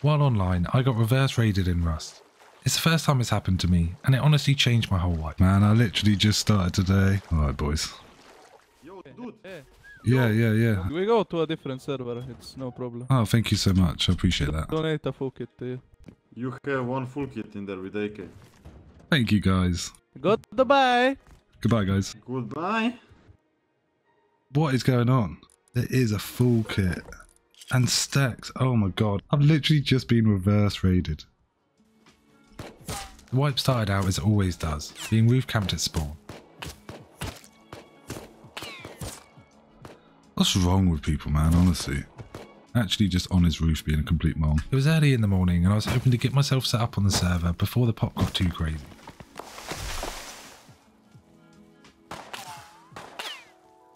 While online, I got reverse raided in Rust. It's the first time it's happened to me, and it honestly changed my whole life. Man, I literally just started today. Alright, boys. Yo, dude. Yeah. We go to a different server, it's no problem. Oh, thank you so much. I appreciate that. Donate a full kit to you. You have one full kit in there with AK. Thank you, guys. Goodbye! Goodbye, guys. Goodbye. What is going on? There is a full kit. And stacks. Oh my god. I've literally just been reverse raided. The wipe started out as it always does, being roof camped at spawn. What's wrong with people, man, honestly? Actually just on his roof being a complete mong. It was early in the morning and I was hoping to get myself set up on the server before the pop got too crazy.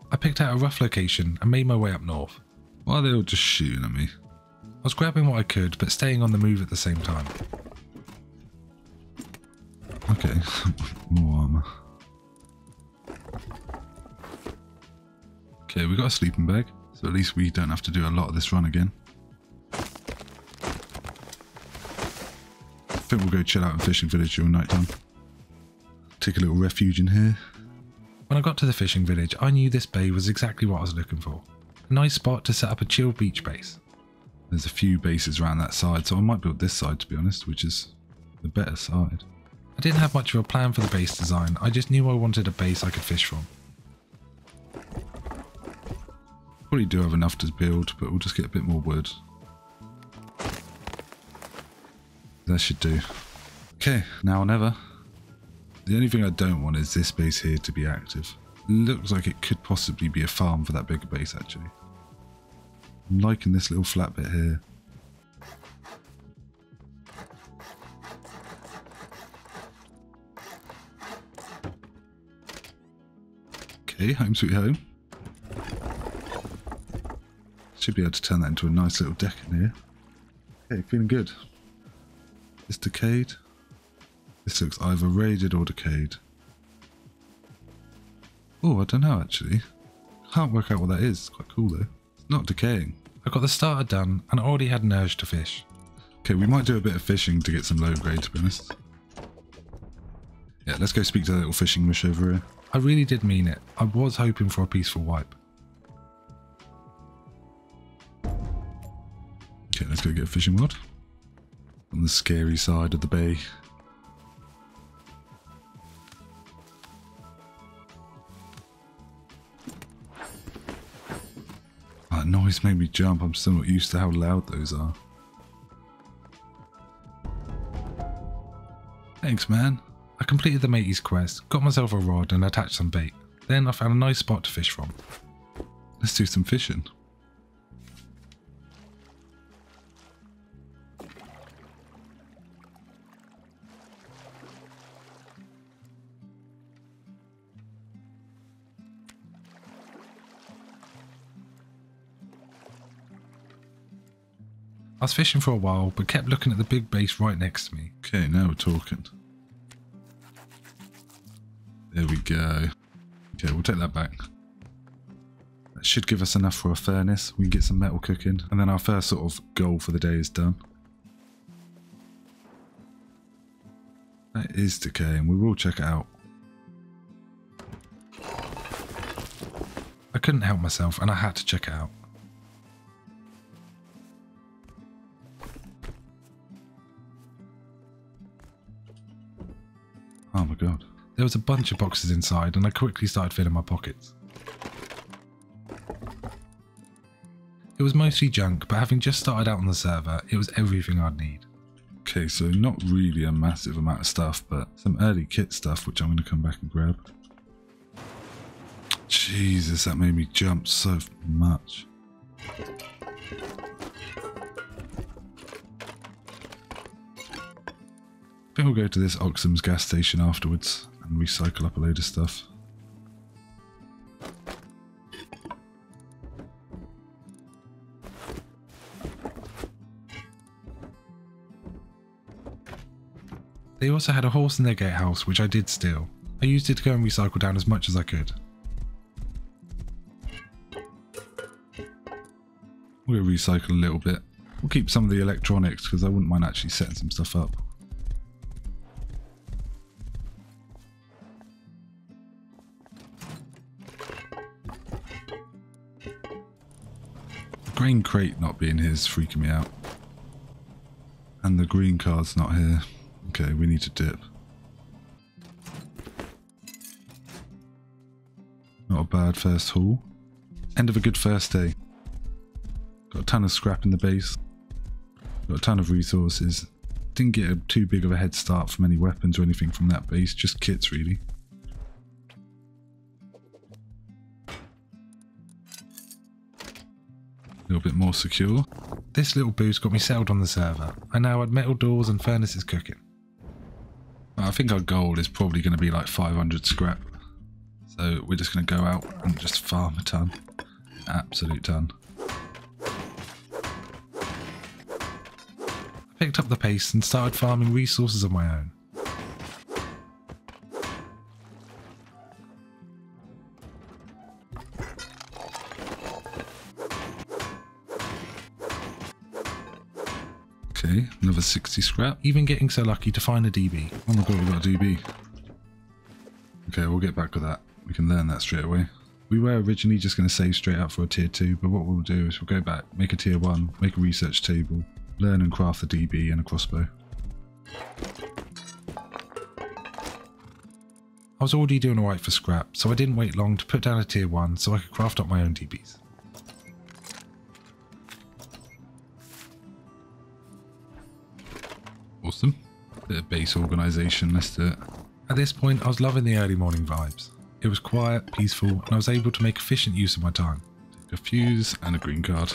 I picked out a rough location and made my way up north. Why are they all just shooting at me? I was grabbing what I could, but staying on the move at the same time. Okay, more armor. Okay, we got a sleeping bag, so at least we don't have to do a lot of this run again. I think we'll go chill out in fishing village during night time. Take a little refuge in here. When I got to the fishing village, I knew this bay was exactly what I was looking for. A nice spot to set up a chill beach base. There's a few bases around that side, so I might build this side to be honest, which is the better side. I didn't have much of a plan for the base design, I just knew I wanted a base I could fish from. Probably do have enough to build, but we'll just get a bit more wood. That should do. Okay, now or never. The only thing I don't want is this base here to be active. Looks like it could possibly be a farm for that bigger base actually. I'm liking this little flat bit here. Okay, home sweet home. Should be able to turn that into a nice little deck in here. Okay, feeling good. This decayed. This looks either raided or decayed. Oh, I don't know actually. Can't work out what that is. It's quite cool though. It's not decaying. I got the starter done and I already had an urge to fish. Okay, we might do a bit of fishing to get some low grade to be honest. Yeah, let's go speak to that little fishing mush over here. I really did mean it. I was hoping for a peaceful wipe. Okay, let's go get a fishing rod. On the scary side of the bay. That noise made me jump. I'm still not used to how loud those are. Thanks, man. I completed the mateys quest, got myself a rod and attached some bait. Then I found a nice spot to fish from. Let's do some fishing. I was fishing for a while, but kept looking at the big base right next to me. Okay, now we're talking. There we go. Okay, we'll take that back. That should give us enough for a furnace. We can get some metal cooking, and then our first sort of goal for the day is done. That is decaying. We will check it out. I couldn't help myself, and I had to check it out. Oh my god. There was a bunch of boxes inside and I quickly started filling my pockets. It was mostly junk, but having just started out on the server, it was everything I'd need. Okay, so not really a massive amount of stuff, but some early kit stuff, which I'm going to come back and grab. Jesus, that made me jump so much. I think we'll go to this Oxham's gas station afterwards and recycle up a load of stuff. They also had a horse in their gatehouse, which I did steal. I used it to go and recycle down as much as I could. We'll recycle a little bit. We'll keep some of the electronics because I wouldn't mind actually setting some stuff up. The grain crate not being here is freaking me out. And the green card's not here. Okay, we need to dip. Not a bad first haul. End of a good first day. Got a ton of scrap in the base. Got a ton of resources. Didn't get too big of a head start from any weapons or anything from that base, just kits really. A little bit more secure. This little boost got me settled on the server. I now had metal doors and furnaces cooking. I think our goal is probably going to be like 500 scrap. So we're just going to go out and just farm a ton. Absolute ton. I picked up the pace and started farming resources of my own. Okay, another 60 scrap. Even getting so lucky to find a DB. Oh my god, we got a DB. Okay, we'll get back with that. We can learn that straight away. We were originally just going to save straight up for a tier 2, but what we'll do is we'll go back, make a tier 1, make a research table, learn and craft the DB and a crossbow. I was already doing alright for scrap, so I didn't wait long to put down a tier 1 so I could craft up my own DBs. Awesome. Bit of base organisation, let's do it. At this point I was loving the early morning vibes. It was quiet, peaceful, and I was able to make efficient use of my time. Take a fuse and a green card.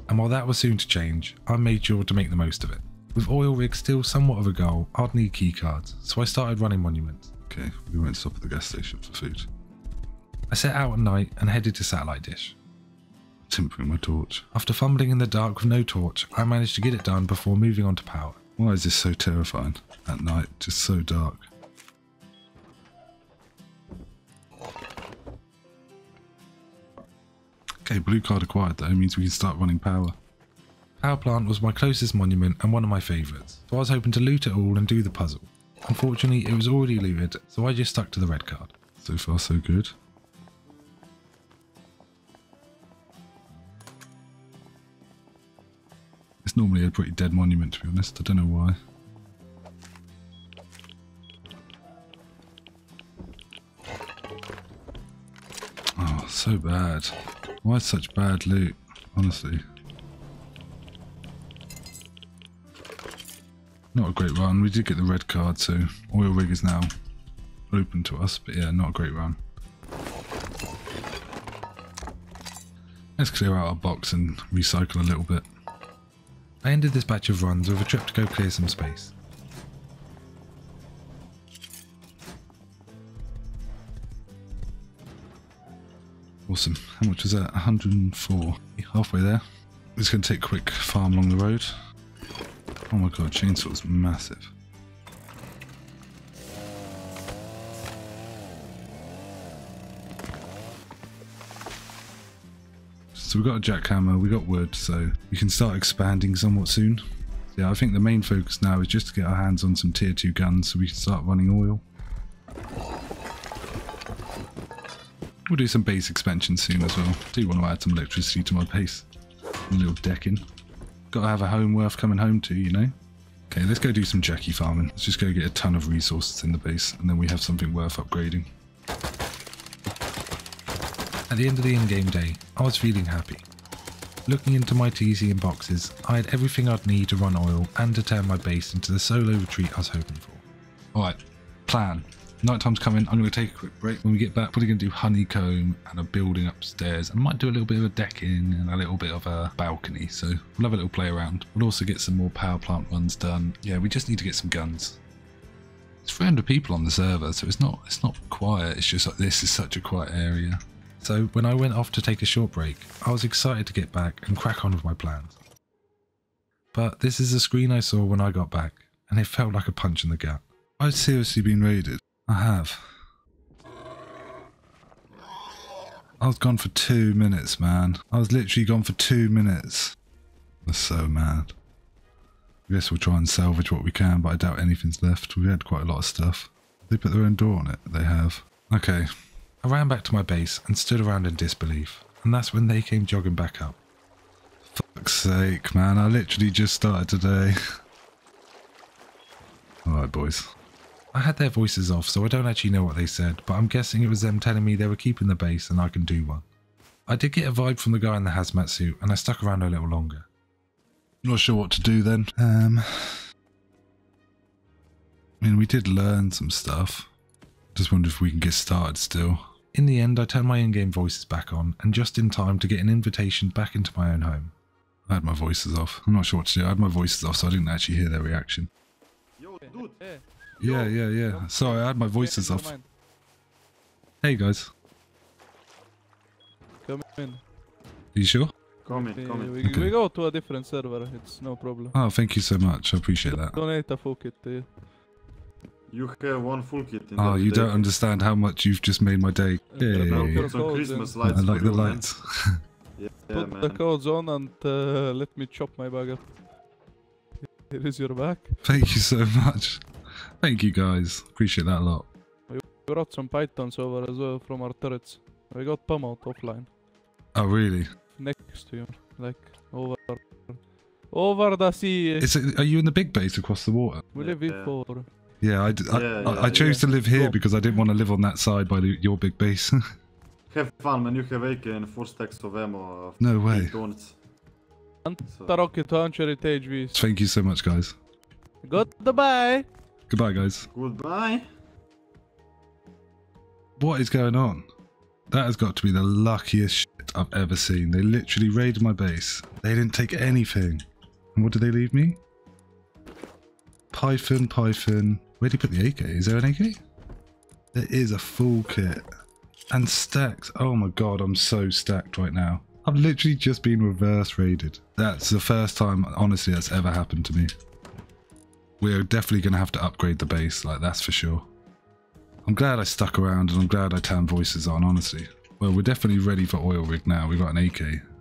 And while that was soon to change, I made sure to make the most of it. With oil rigs still somewhat of a goal, I'd need key cards, so I started running monuments. Okay, we won't stop at the gas station for food. I set out at night and headed to Satellite Dish. Didn't bring my torch. After fumbling in the dark with no torch, I managed to get it done before moving on to power. Why is this so terrifying? At night, just so dark. Okay, blue card acquired though, means we can start running power. Power plant was my closest monument and one of my favourites, so I was hoping to loot it all and do the puzzle. Unfortunately, it was already looted, so I just stuck to the red card. So far so good. It's normally a pretty dead monument to be honest, I don't know why. Oh, so bad. Why such bad loot, honestly? Not a great run. We did get the red card, so oil rig is now open to us, but yeah, not a great run. Let's clear out our box and recycle a little bit. I ended this batch of runs with a trip to go clear some space. Awesome. How much was that? 104. Halfway there. Just going to take a quick farm along the road. Oh my god, chainsaw's massive. So we've got a jackhammer, we got wood, so we can start expanding somewhat soon. Yeah, I think the main focus now is just to get our hands on some tier 2 guns so we can start running oil. We'll do some base expansion soon as well. Do want to add some electricity to my base. A little decking. Gotta have a home worth coming home to, you know? Okay, let's go do some Jackie farming. Let's just go get a ton of resources in the base and then we have something worth upgrading. At the end of the in-game day, I was feeling happy. Looking into my TC and boxes, I had everything I'd need to run oil and to turn my base into the solo retreat I was hoping for. Alright, plan. Nighttime's coming, I'm going to take a quick break. When we get back, probably going to do honeycomb and a building upstairs. I might do a little bit of a decking and a little bit of a balcony, so we'll have a little play around. We'll also get some more power plant runs done. Yeah, we just need to get some guns. There's 300 people on the server, so it's not quiet, it's just like this is such a quiet area. So when I went off to take a short break, I was excited to get back and crack on with my plans. But this is the screen I saw when I got back, and it felt like a punch in the gut. I've seriously been raided. I have. I was gone for 2 minutes, man. I was literally gone for 2 minutes. They're so mad. I guess we'll try and salvage what we can, but I doubt anything's left. We had quite a lot of stuff. They put their own door on it. They have. Okay. I ran back to my base and stood around in disbelief. And that's when they came jogging back up. Fuck's sake, man. I literally just started today. Alright, boys. I had their voices off, so I don't actually know what they said, but I'm guessing it was them telling me they were keeping the base and I can do one. I did get a vibe from the guy in the hazmat suit, and I stuck around a little longer. Not sure what to do then. I mean, we did learn some stuff. Just wonder if we can get started still. In the end, I turned my in-game voices back on, and just in time to get an invitation back into my own home. I had my voices off. I'm not sure what to do. I had my voices off, so I didn't actually hear their reaction. Yo, dude. Yeah. Sorry, I had my voices off. Hey, guys. Come in. Are you sure? Come in. Okay. We go to a different server, it's no problem. Oh, thank you so much. I appreciate that. Donate a full kit to you. You have one full kit in there. Oh, you today. don't understand how much you've just made my day. Hey. Put some Christmas lights I like for the you, man. lights. Yeah, Put man. the codes on and let me chop my bag up. Here is your back. Thank you so much. Thank you, guys. Appreciate that a lot. We brought some pythons over as well from our turrets. We got pummeled offline. Oh, really? Next to you. Like, over the sea. Are you in the big base across the water? We live Yeah. before. Yeah, I chose to live here Go. because I didn't want to live on that side by your big base. Have fun, man. You have AK and 4 stacks of ammo. No way. The rocket launcher at HVs. Thank you so much, guys. Goodbye. Goodbye, guys. Goodbye. What is going on? That has got to be the luckiest shit I've ever seen. They literally raided my base. They didn't take anything. And what did they leave me? Python. Where did he put the AK? Is there an AK? There is a full kit. And stacked. Oh my god, I'm so stacked right now. I've literally just been reverse raided. That's the first time, honestly, that's ever happened to me. We're definitely going to have to upgrade the base, like that's for sure. I'm glad I stuck around and I'm glad I turned voices on, honestly. Well, we're definitely ready for oil rig now. We've got an AK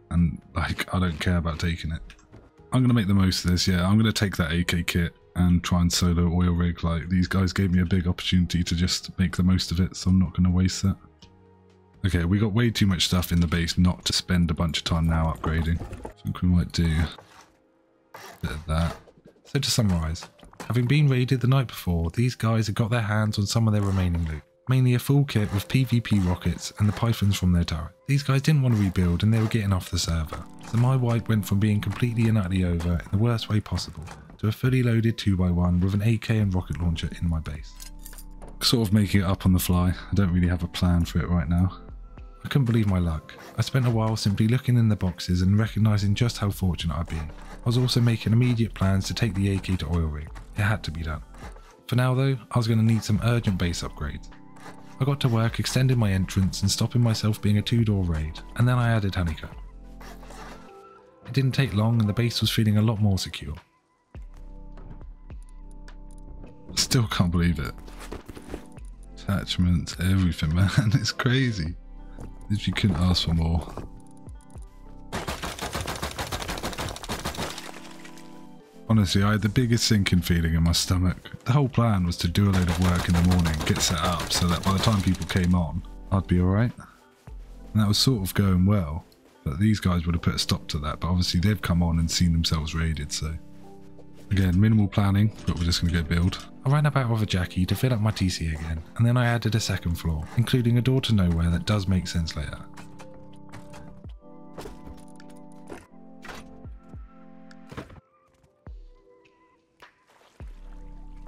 and like, I don't care about taking it. I'm going to make the most of this, yeah. I'm going to take that AK kit and try and solo oil rig. Like, these guys gave me a big opportunity to just make the most of it, so I'm not going to waste that. Okay, we got way too much stuff in the base not to spend a bunch of time now upgrading. I think we might do a bit of that. So to summarise, having been raided the night before, these guys had got their hands on some of their remaining loot. Mainly a full kit with PvP rockets and the pythons from their turret. These guys didn't want to rebuild and they were getting off the server. So my wipe went from being completely and utterly over in the worst way possible to a fully loaded 2x1 with an AK and rocket launcher in my base. Sort of making it up on the fly. I don't really have a plan for it right now. I couldn't believe my luck. I spent a while simply looking in the boxes and recognising just how fortunate I'd been. I was also making immediate plans to take the AK to oil rig. It had to be done. For now though, I was going to need some urgent base upgrades. I got to work extending my entrance and stopping myself being a 2-door raid, and then I added honeycomb. It didn't take long and the base was feeling a lot more secure. Still can't believe it. Attachments, everything, man, it's crazy. If you couldn't ask for more. Honestly, I had the biggest sinking feeling in my stomach. The whole plan was to do a load of work in the morning, get set up so that by the time people came on, I'd be alright. And that was sort of going well, but these guys would have put a stop to that, but obviously they've come on and seen themselves raided, so. Again, minimal planning, but we're just going to go build. I ran about with a Jackie to fill up my TC again, and then I added a second floor, including a door to nowhere that does make sense later.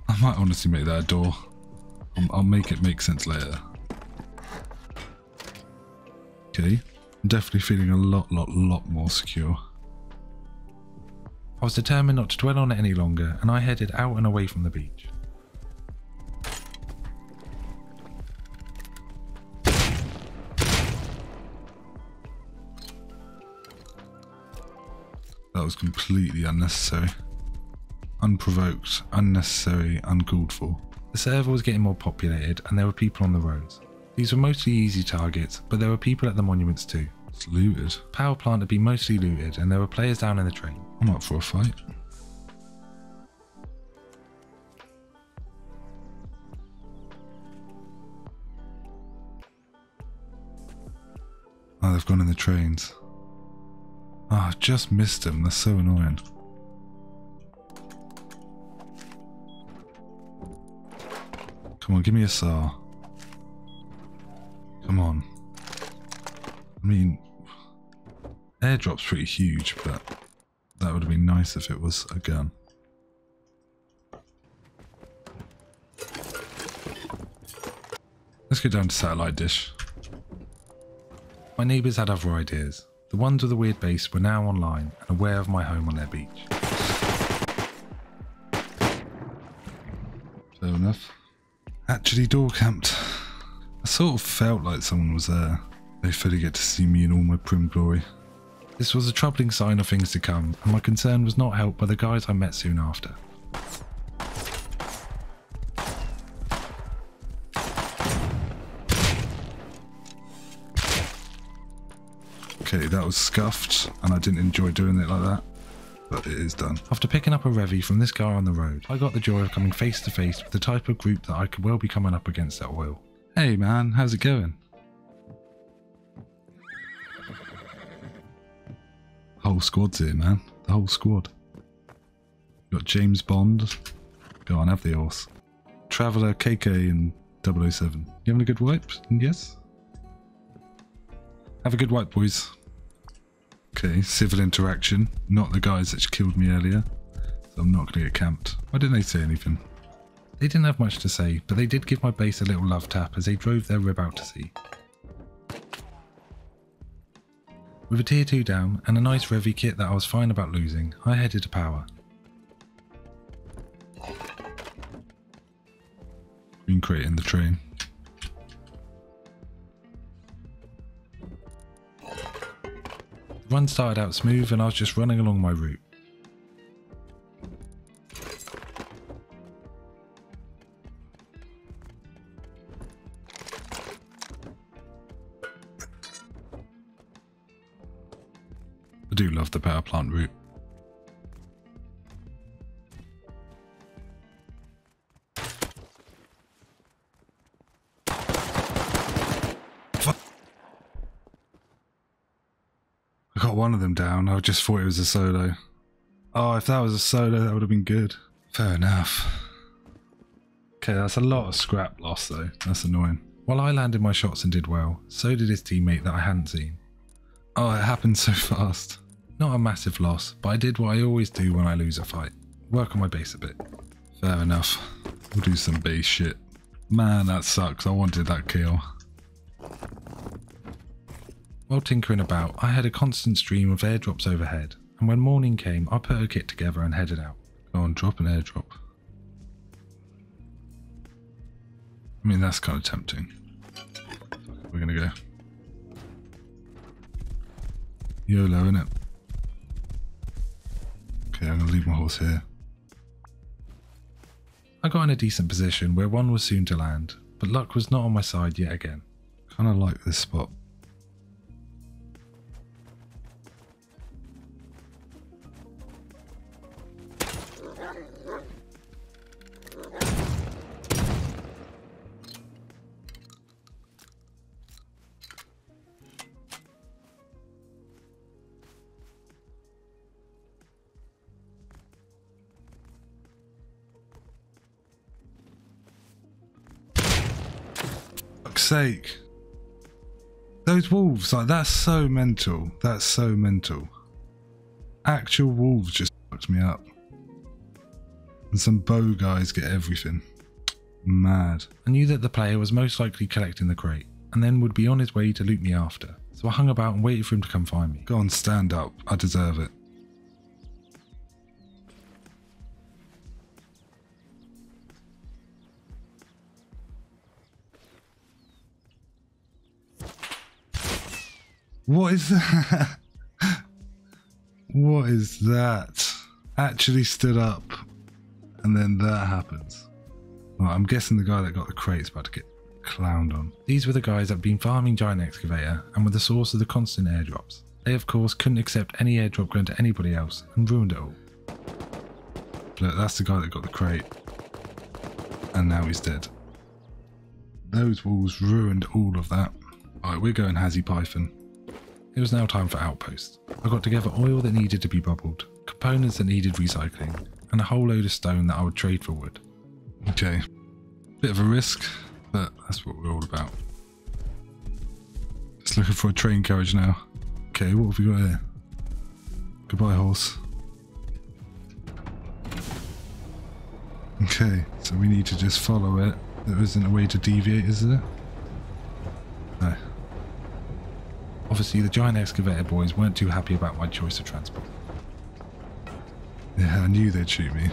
I might honestly make that a door. I'll make it make sense later. Okay, I'm definitely feeling a lot more secure. I was determined not to dwell on it any longer, and I headed out and away from the beach. That was completely unnecessary. Unprovoked, unnecessary, uncalled for. The server was getting more populated and there were people on the roads. These were mostly easy targets, but there were people at the monuments too, It's looted. Power plant had been mostly looted and there were players down in the train. I'm up for a fight. Oh, they've gone in the trains. Oh, I've just missed them. That's so annoying. Come on, give me a SAR. Come on. I mean, airdrop's pretty huge, but that would have been nice if it was a gun. Let's go down to satellite dish. My neighbours had other ideas. The ones with the weird base were now online and aware of my home on their beach. Fair enough. Actually door camped. I sort of felt like someone was there. They fully get to see me in all my prim glory. This was a troubling sign of things to come, and my concern was not helped by the guys I met soon after. Okay, that was scuffed, and I didn't enjoy doing it like that, but it is done. After picking up a revy from this guy on the road, I got the joy of coming face to face with the type of group that I could well be coming up against at oil. Hey man, how's it going? Whole squad's here, man. The whole squad. Got James Bond. Go on, have the horse. Traveller, KK, and 007. You having a good wipe? Yes? Have a good wipe, boys. Okay, civil interaction. Not the guys that killed me earlier. So I'm not going to get camped. Why didn't they say anything? They didn't have much to say, but they did give my base a little love tap as they drove their rib out to sea. With a tier 2 down and a nice revy kit that I was fine about losing, I headed to power. Green crate in the train. The run started out smooth and I was just running along my route. I do love the power plant route. I got one of them down. I just thought it was a solo. Oh, if that was a solo, that would have been good. Fair enough. Okay, that's a lot of scrap loss though. That's annoying. While I landed my shots and did well, so did his teammate that I hadn't seen. Oh, it happened so fast. Not a massive loss, but I did what I always do when I lose a fight. Work on my base a bit. Fair enough. We'll do some base shit. Man, that sucks. I wanted that kill. While tinkering about, I had a constant stream of airdrops overhead, and when morning came, I put a kit together and headed out. Go on, drop an airdrop. I mean, that's kind of tempting. We're gonna go. YOLO, innit? Okay, I'm gonna leave my horse here. I got in a decent position where one was soon to land, but luck was not on my side yet again. Kinda like this spot. Sake, those wolves, like, that's so mental. That's so mental. Actual wolves just fucked me up, and some bow guys get everything. Mad. I knew that the player was most likely collecting the crate and then would be on his way to loot me after, so I hung about and waited for him to come find me. Go on, stand up, I deserve it. What is that? What is that? Actually stood up and then that happens. Well, I'm guessing the guy that got the crate is about to get clowned on. These were the guys that had been farming Giant Excavator and were the source of the constant airdrops. They of course couldn't accept any airdrop going to anybody else and ruined it all. Look, that's the guy that got the crate. And now he's dead. Those walls ruined all of that. Alright, we're going Hazzy Python. It was now time for outposts. I got together oil that needed to be bubbled, components that needed recycling, and a whole load of stone that I would trade for wood. Okay, bit of a risk, but that's what we're all about. Just looking for a train carriage now. Okay, what have we got here? Goodbye, horse. Okay, so we need to just follow it. There isn't a way to deviate, is there? No. Obviously, the Giant Excavator boys weren't too happy about my choice of transport. Yeah, I knew they'd shoot me.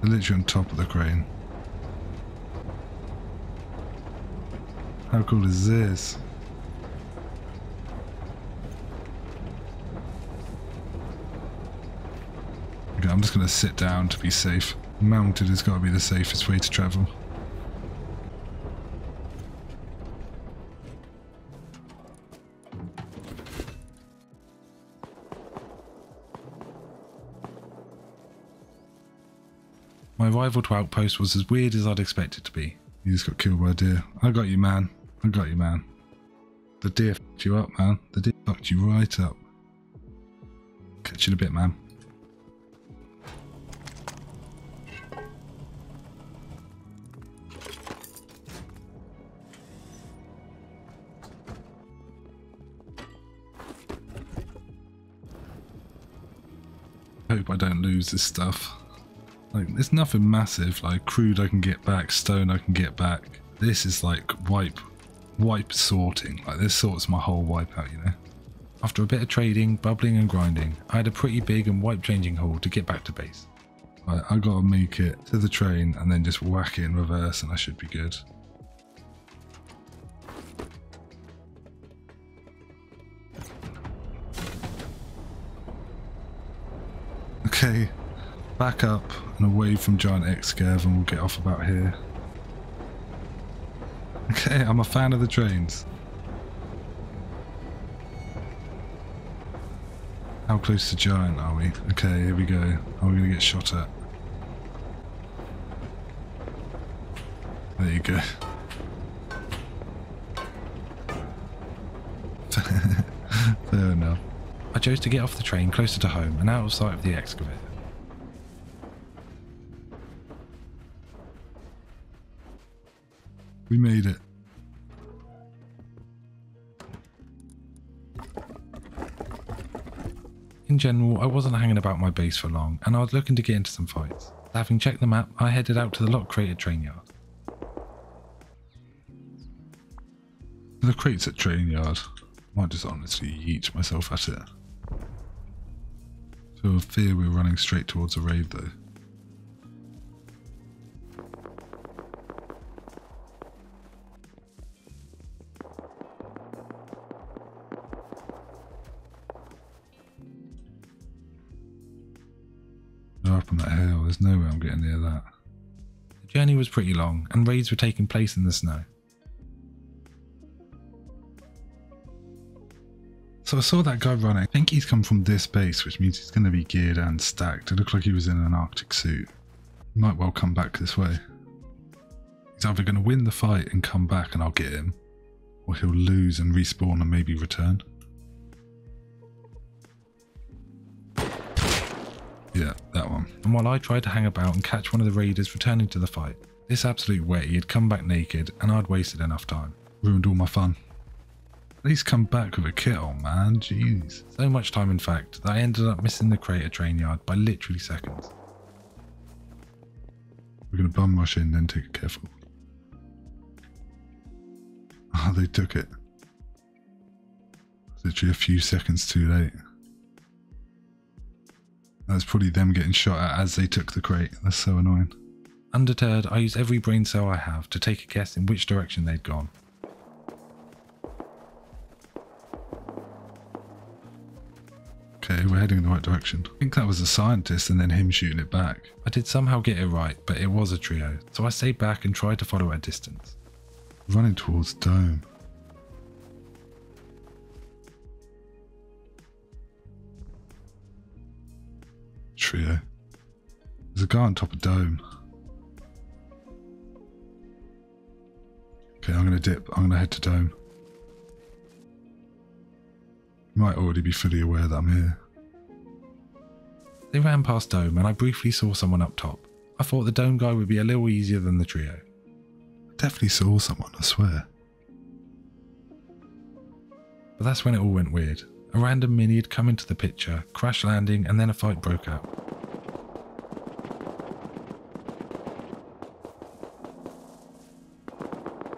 They're literally on top of the crane. How cool is this? Okay, I'm just going to sit down to be safe. Mounted has got to be the safest way to travel. My arrival to Outpost was as weird as I'd expect it to be. You just got killed by a deer. I got you, man. I got you, man. The deer fucked you up, man. The deer fucked you right up. Catch you in a bit, man. Hope I don't lose this stuff. Like, there's nothing massive, like crude I can get back, stone I can get back. This is like wipe sorting. Like, this sorts my whole wipe out, you know. After a bit of trading, bubbling and grinding, I had a pretty big and wipe changing haul to get back to base. Right, I gotta make it to the train and then just whack it in reverse and I should be good. Okay, back up and away from Giant Excav and we'll get off about here. Okay, I'm a fan of the trains. How close to Giant are we? Okay, here we go. Are we going to get shot at? There you go. Fair enough. I chose to get off the train closer to home and out of sight of the excavator. We made it. In general, I wasn't hanging about my base for long and I was looking to get into some fights. Having checked the map, I headed out to the lock crated train yard. The crates at train yard. Might just honestly yeet myself at it. So I fear we're running straight towards a raid though. They're up on that hill, there's no way I'm getting near that. The journey was pretty long and raids were taking place in the snow. So I saw that guy running. I think he's come from this base, which means he's going to be geared and stacked. It looked like he was in an Arctic suit. He might well come back this way. He's either going to win the fight and come back and I'll get him, or he'll lose and respawn and maybe return. Yeah, that one. And while I tried to hang about and catch one of the raiders returning to the fight, this absolute wetty had come back naked and I'd wasted enough time. Ruined all my fun. At least come back with a kit on, man. Jeez. So much time, in fact, that I ended up missing the crater train yard by literally seconds. We're going to bum rush in, then take it careful. Oh, they took it. Literally a few seconds too late. That's probably them getting shot at as they took the crate. That's so annoying. Undeterred, I used every brain cell I have to take a guess in which direction they'd gone. Okay, we're heading in the right direction. I think that was a scientist and then him shooting it back. I did somehow get it right, but it was a trio, so I stayed back and tried to follow at a distance. Running towards dome. Trio. There's a guy on top of dome. Okay, I'm going to dip. I'm going to head to dome. You might already be fully aware that I'm here. They ran past dome and I briefly saw someone up top. I thought the dome guy would be a little easier than the trio. I definitely saw someone, I swear. But that's when it all went weird. A random mini had come into the picture, crash landing, and then a fight broke out.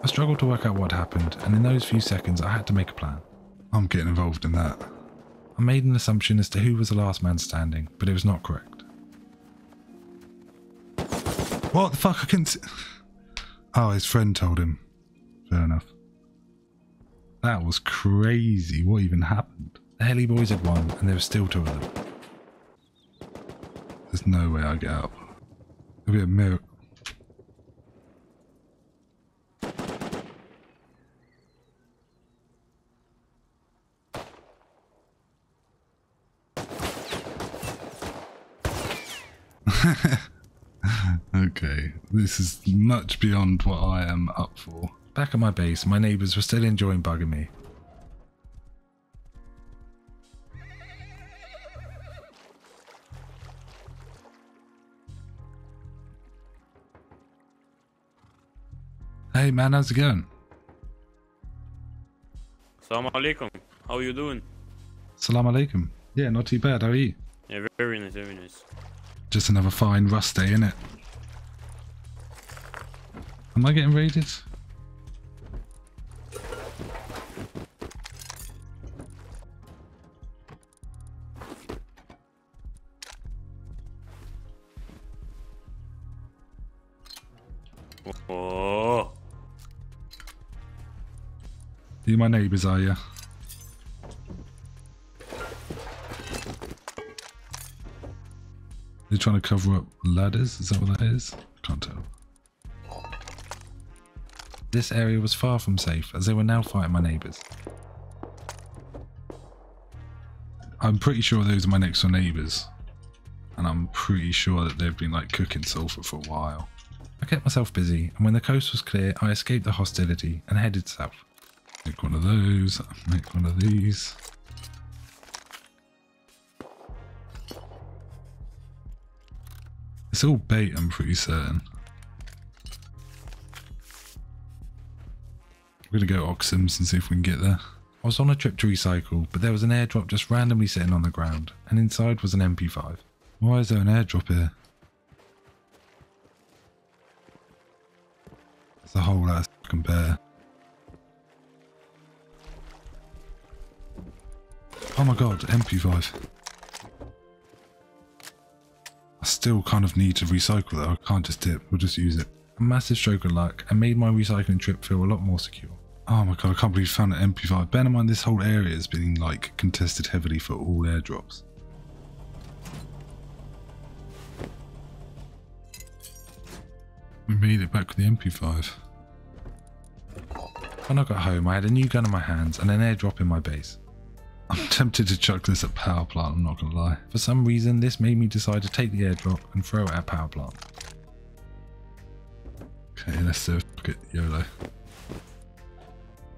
I struggled to work out what happened, and in those few seconds I had to make a plan. I'm getting involved in that. I made an assumption as to who was the last man standing, but it was not correct. What the fuck? I couldn't see. Oh, his friend told him. Fair enough. That was crazy. What even happened? The heli boys had won, and there were still two of them. There's no way I get up. There'll be a miracle. Okay, this is much beyond what I am up for. Back at my base, my neighbours were still enjoying bugging me. Hey man, how's it going? Assalamu alaikum. How are you doing? Salam alaikum. Yeah, not too bad. How are you? Yeah, very nice, very nice. Just another fine rust day, innit? Am I getting raided? Oh. You my neighbours, are you? You're trying to cover up ladders? Is that what that is? Can't tell. This area was far from safe, as they were now fighting my neighbours. I'm pretty sure those are my next door neighbours. And I'm pretty sure that they've been like cooking sulphur for a while. I kept myself busy, and when the coast was clear, I escaped the hostility and headed south. Make one of those, make one of these. It's all bait, I'm pretty certain. We're gonna go Oxums and see if we can get there. I was on a trip to recycle, but there was an airdrop just randomly sitting on the ground, and inside was an MP5. Why is there an airdrop here? It's a whole ass fucking bear. Oh my god, MP5. I still kind of need to recycle though, I can't just dip, we'll just use it. A massive stroke of luck and made my recycling trip feel a lot more secure. Oh my god, I can't believe I found an MP5. Bear in mind this whole area is being like contested heavily for all airdrops. We made it back with the MP5. When I got home I had a new gun in my hands and an airdrop in my base. I'm tempted to chuck this at power plant, I'm not gonna lie. For some reason this made me decide to take the airdrop and throw it at power plant. Okay, let's do it. Fuck it, YOLO.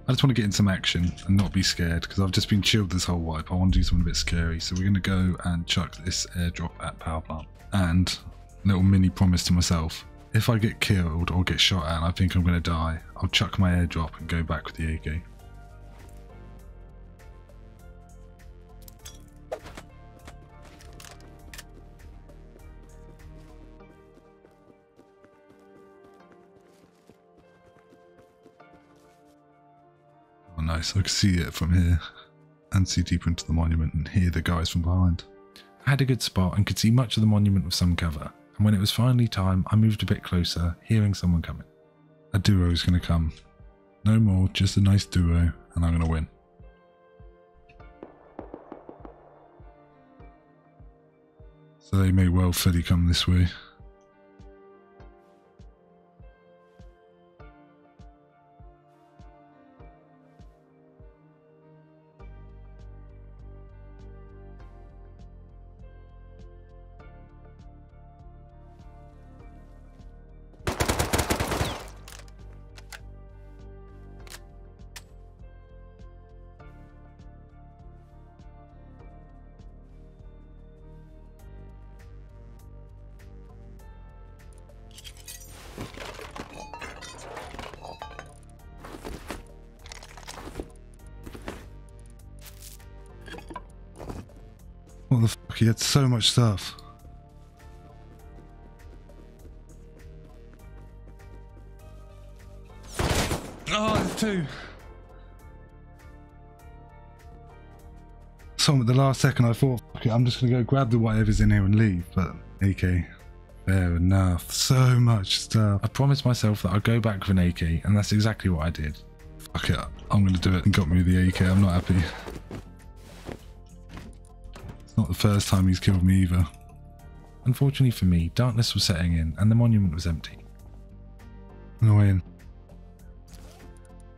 I just want to get in some action and not be scared because I've just been chilled this whole wipe. I want to do something a bit scary. So we're going to go and chuck this airdrop at power plant. And little mini promise to myself. If I get killed or get shot at and I think I'm going to die, I'll chuck my airdrop and go back with the AK. Nice, I can see it from here and see deeper into the monument and hear the guys from behind. I had a good spot and could see much of the monument with some cover, and when it was finally time I moved a bit closer, hearing someone coming. A duo is going to come. No more, just a nice duo and I'm going to win. So they may well fully come this way. What the fuck? He had so much stuff. Oh, there's two. So at the last second I thought, fuck it, I'm just going to go grab the whatever's in here and leave, but AK. Fair enough. So much stuff. I promised myself that I'd go back with an AK, and that's exactly what I did. Fuck it, I'm going to do it. And got me with the AK, I'm not happy. It's not the first time he's killed me either. Unfortunately for me, darkness was setting in and the monument was empty. Annoying.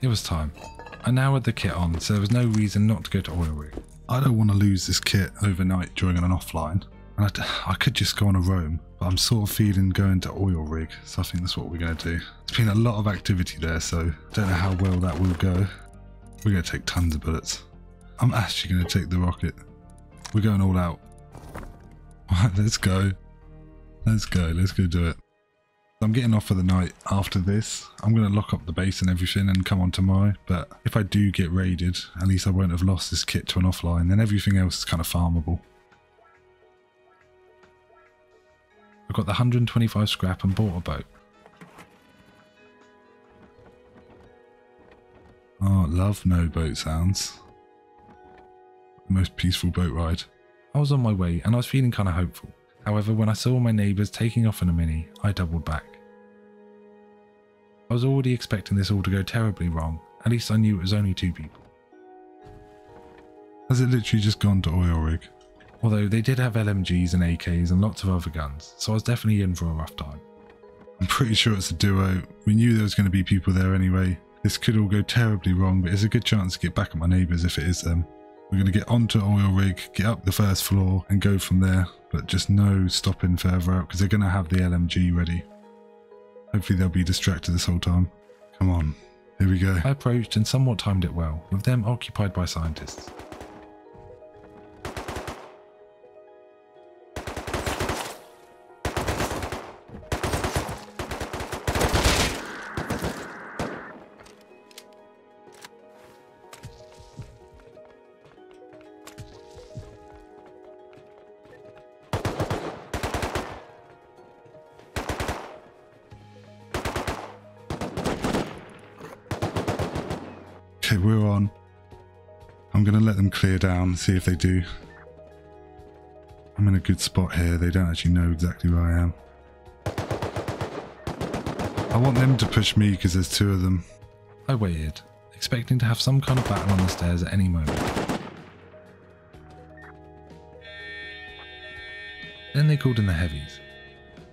It was time. I now had the kit on, so there was no reason not to go to oil rig. I don't want to lose this kit overnight during an offline. And I could just go on a roam, but I'm sort of feeling going to oil rig, so I think that's what we're going to do. There's been a lot of activity there, so I don't know how well that will go. We're going to take tons of bullets. I'm actually going to take the rocket. We're going all out. Alright, let's go. Let's go do it. I'm getting off for the night after this. I'm going to lock up the base and everything and come on tomorrow, but if I do get raided, at least I won't have lost this kit to an offline, then everything else is kind of farmable. I've got the 125 scrap and bought a boat. Oh, love no boat sounds. The most peaceful boat ride. I was on my way and I was feeling kind of hopeful. However, when I saw my neighbours taking off in a mini, I doubled back. I was already expecting this all to go terribly wrong. At least I knew it was only 2 people. Has it literally just gone to oil rig? Although they did have LMGs and AKs and lots of other guns, so I was definitely in for a rough time. I'm pretty sure it's a duo. We knew there was going to be people there anyway. This could all go terribly wrong, but there's a good chance to get back at my neighbours if it is them. We're going to get onto oil rig, get up the first floor and go from there, but just no stopping further out because they're going to have the LMG ready. Hopefully they'll be distracted this whole time. Come on, here we go. I approached and somewhat timed it well, with them occupied by scientists. Okay, we're on. I'm going to let them clear down and see if they do. I'm in a good spot here. They don't actually know exactly where I am. I want them to push me because there's 2 of them. I waited, expecting to have some kind of battle on the stairs at any moment. Then they called in the heavies.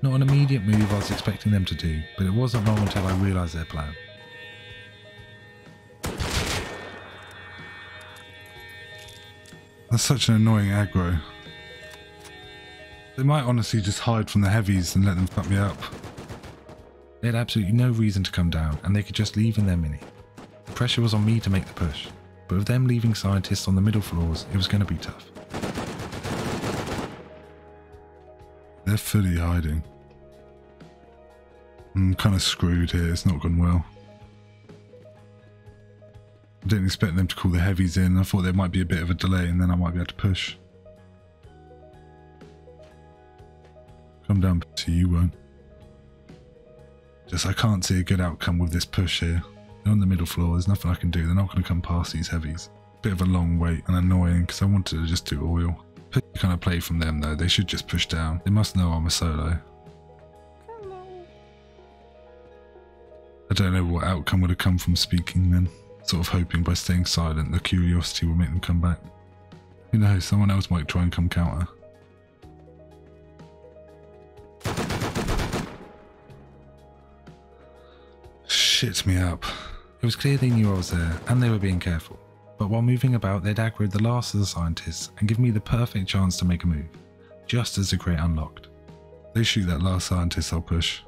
Not an immediate move I was expecting them to do, but it wasn't long until I realised their plan. That's such an annoying aggro. They might honestly just hide from the heavies and let them fuck me up. They had absolutely no reason to come down and they could just leave in their mini. The pressure was on me to make the push, but with them leaving scientists on the middle floors, it was going to be tough. They're fully hiding. I'm kind of screwed here, it's not gone well. I didn't expect them to call the heavies in. I thought there might be a bit of a delay and then I might be able to push. Come down, so you won't. Just I can't see a good outcome with this push here. They're on the middle floor, there's nothing I can do. They're not going to come past these heavies. Bit of a long wait and annoying because I wanted to just do oil. Push kind of play from them though, they should just push down. They must know I'm a solo. I don't know what outcome would have come from speaking then. Sort of hoping by staying silent the curiosity will make them come back. Who knows, someone else might try and come counter. shits me up. It was clear they knew I was there and they were being careful. But while moving about, they'd aggroed the last of the scientists and given me the perfect chance to make a move, just as the crate unlocked. They shoot that last scientist, I'll push.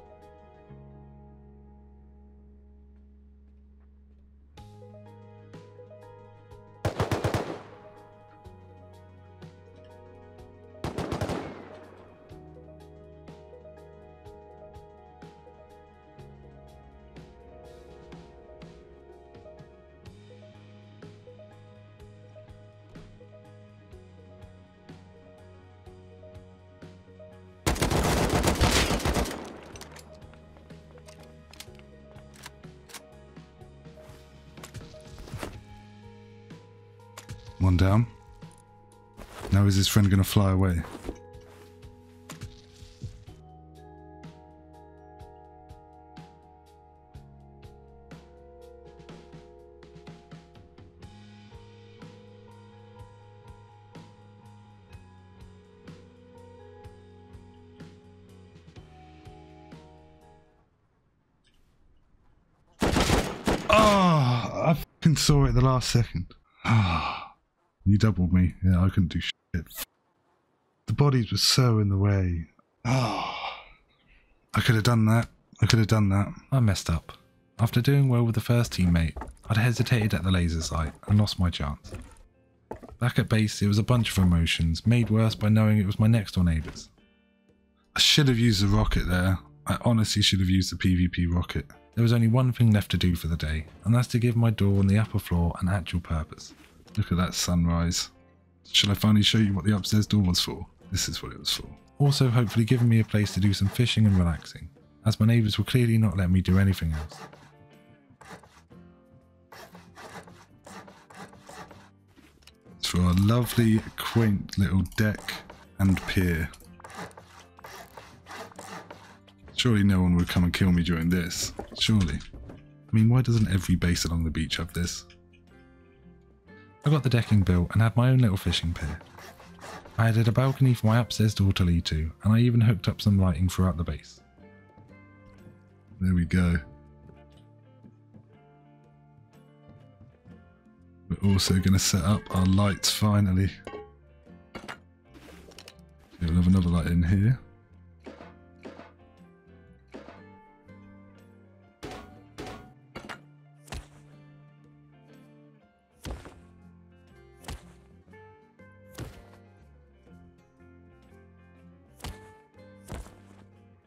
One down. Now is his friend going to fly away? Oh, I fucking saw it at the last second. Ah. You doubled me. Yeah, I couldn't do shit. The bodies were so in the way. Oh, I could have done that. I messed up. After doing well with the first teammate, I'd hesitated at the laser site and lost my chance. Back at base, it was a bunch of emotions, made worse by knowing it was my next door neighbours. I should have used the rocket there. I honestly should have used the PvP rocket. There was only one thing left to do for the day, and that's to give my door on the upper floor an actual purpose. Look at that sunrise. Shall I finally show you what the upstairs door was for? This is what it was for. Also hopefully giving me a place to do some fishing and relaxing, as my neighbours were clearly not letting me do anything else. It's for a lovely, quaint little deck and pier. Surely no one would come and kill me during this. Surely. I mean, why doesn't every base along the beach have this? I got the decking built and had my own little fishing pier. I added a balcony for my upstairs door to lead to, and I even hooked up some lighting throughout the base. There we go. We're also going to set up our lights finally. We'll have another light in here.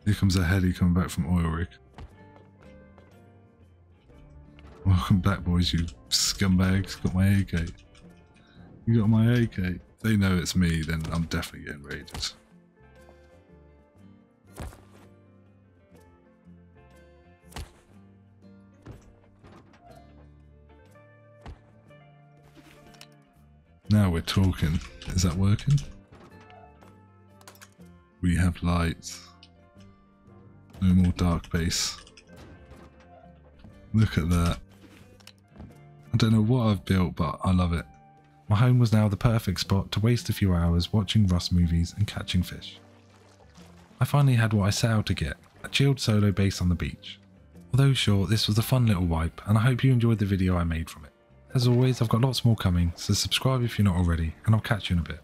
Here comes a heli coming back from oil rig. Welcome back, boys, you scumbags. Got my AK. You got my AK. If they know it's me, then I'm definitely getting raided. Now we're talking. Is that working? We have lights. No more dark base. Look at that. I don't know what I've built, but I love it. My home was now the perfect spot to waste a few hours watching Rust movies and catching fish. I finally had what I set out to get, a chilled solo base on the beach. Although short, this was a fun little wipe, and I hope you enjoyed the video I made from it. As always, I've got lots more coming, so subscribe if you're not already, and I'll catch you in a bit.